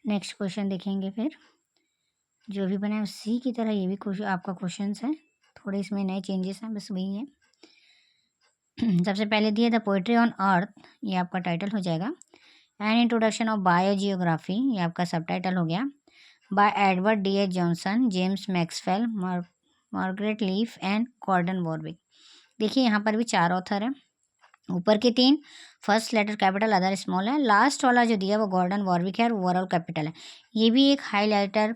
Next question देखेंगे फिर, जो भी बना है उसी की तरह ये भी क्वेश्चन आपका क्वेश्चन है, थोड़े इसमें नए चेंजेस हैं, बस वही है। सबसे पहले दिया द पोएट्री ऑन अर्थ, ये आपका टाइटल हो जाएगा। एन इंट्रोडक्शन ऑफ बायोजियोग्राफी, ये आपका सब टाइटल हो गया। By Edward D H Johnson, James Maxwell, Margaret Leaf and Gordon Warwick. देखिए यहाँ पर भी 4 ऑथर हैं। ऊपर के 3 first letter capital, other small है। लास्ट वाला जो दिया वो गॉर्डन वॉरविक है और ओवरऑल कैपिटल है। ये भी एक हाईलाइटर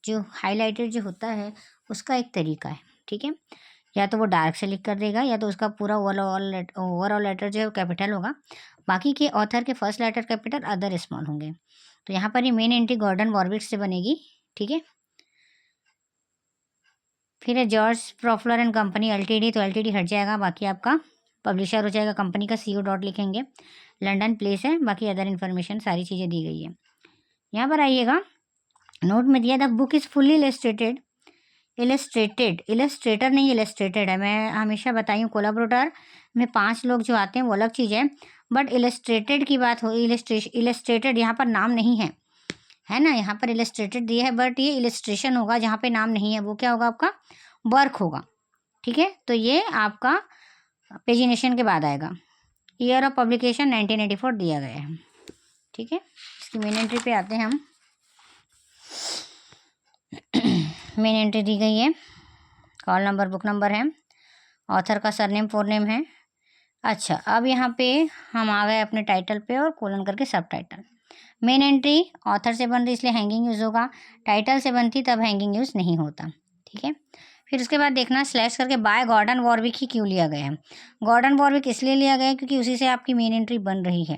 जो होता है उसका एक तरीका है, ठीक है। या तो वो डार्क से लिख कर देगा या तो उसका पूरा ओवरऑल लेटर जो है कैपिटल होगा। बाकी के ऑथर के first letter capital, other small होंगे। तो यहाँ पर ये मेन एंट्री गॉर्डन वॉरविक से बनेगी, ठीक है। फिर है जॉर्ज प्रॉफलर एंड कंपनी एलटीडी, तो एलटीडी हट जाएगा, बाकी आपका पब्लिशर हो जाएगा कंपनी का, CO डॉट लिखेंगे। लंदन प्लेस है, बाकी अदर इन्फॉर्मेशन सारी चीज़ें दी गई है। यहाँ पर आइएगा, नोट में दिया the book is fully Illustrator नहीं इलस्ट्रेटेड है। मैं हमेशा बताई हूँ कोलाबोरेटर में 5 लोग जो आते हैं वो अलग चीज़ है, बट इलस्ट्रेटेड की बात हो, इलस्ट्रेटेड यहाँ पर नाम नहीं है ना। यहाँ पर इलस्ट्रेटेड दिया है बट ये इलस्ट्रेशन होगा, जहाँ पे नाम नहीं है वो क्या होगा, आपका वर्क होगा, ठीक है। तो ये आपका पेजिनेशन के बाद आएगा। ईयर ऑफ पब्लिकेशन 1984 दिया गया है, ठीक है। इसकी मेन एंट्री पे आते हैं हम। मेन एंट्री दी गई है, कॉल नंबर, बुक नंबर है, ऑथर का सरनेम फोरनेम है। अच्छा, अब यहाँ पे हम आ गए अपने टाइटल पे और कोलन करके सब टाइटल। मेन एंट्री ऑथर से बन रही इसलिए हैंगिंग यूज़ होगा, टाइटल से बनती तब हैंगिंग यूज़ नहीं होता, ठीक है। फिर उसके बाद देखना स्लैश करके बाय गॉर्डन वॉरविक ही क्यों लिया गया है। गॉर्डन वॉरविक इसलिए लिया गया है क्योंकि उसी से आपकी मेन एंट्री बन रही है,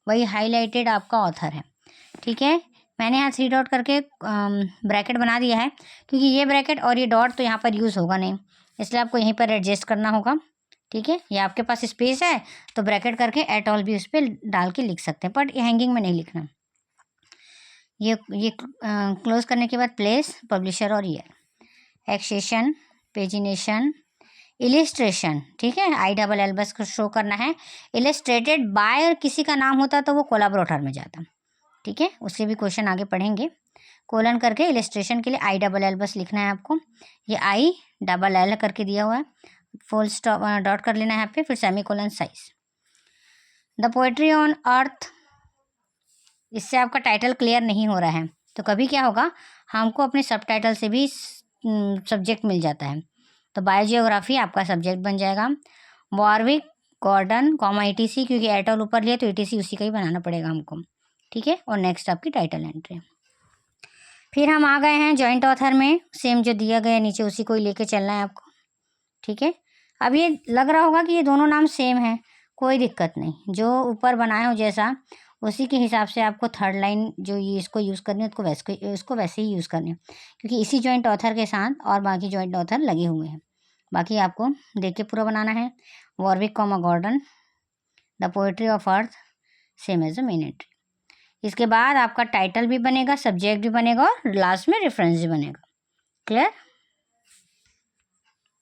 वही हाईलाइटेड आपका ऑथर है, ठीक है। मैंने यहाँ 3 डॉट करके ब्रैकेट बना दिया है क्योंकि ये ब्रैकेट और ये डॉट तो यहाँ पर यूज़ होगा नहीं, इसलिए आपको यहीं पर एडजस्ट करना होगा, ठीक है। ये आपके पास स्पेस है तो ब्रैकेट करके एट ऑल भी उस पर डाल के लिख सकते हैं, बट हैंगिंग में नहीं लिखना। ये क्लोज करने के बाद प्लेस, पब्लिशर और ईयर, एक्सेशन, पेजिनेशन, इलिस्ट्रेशन, ठीक है। ILL बस शो करना है। इलिस्ट्रेटेड बाय और किसी का नाम होता तो वो कोलाबोरेटर में जाता, ठीक है। उससे भी क्वेश्चन आगे पढ़ेंगे। कोलन करके इलिस्ट्रेशन के लिए ILL बस लिखना है आपको, ये ILL करके दिया हुआ है, फुल स्टॉप डॉट कर लेना है यहाँ पे, फिर semicolon size. The poetry on earth, इससे आपका टाइटल क्लियर नहीं हो रहा है तो कभी क्या होगा, हमको अपने सब टाइटल से भी सब्जेक्ट मिल जाता है, तो बायोजियोग्राफी आपका सब्जेक्ट बन जाएगा। वॉरविक, गॉर्डन, ETC, क्योंकि एटॉल ऊपर लिया तो ETC उसी का ही बनाना पड़ेगा हमको, ठीक है। और नेक्स्ट आपकी टाइटल एंट्री। फिर हम आ गए हैं जॉइंट ऑथर में, सेम जो दिया गया नीचे उसी को ही लेके चलना है आपको, ठीक है। अब ये लग रहा होगा कि ये दोनों नाम सेम है, कोई दिक्कत नहीं, जो ऊपर बनाए हो जैसा उसी के हिसाब से आपको थर्ड लाइन जो ये इसको यूज़ करनी है उसको वैसे ही यूज़ करनी है, क्योंकि इसी जॉइंट ऑथर के साथ और बाकी जॉइंट ऑथर लगे हुए हैं। बाकी आपको देख के पूरा बनाना है। Warwick, Gordon, the poetry of earth, same as the main entry. इसके बाद आपका टाइटल भी बनेगा, सब्जेक्ट भी बनेगा और लास्ट में रेफरेंस भी बनेगा। क्लियर।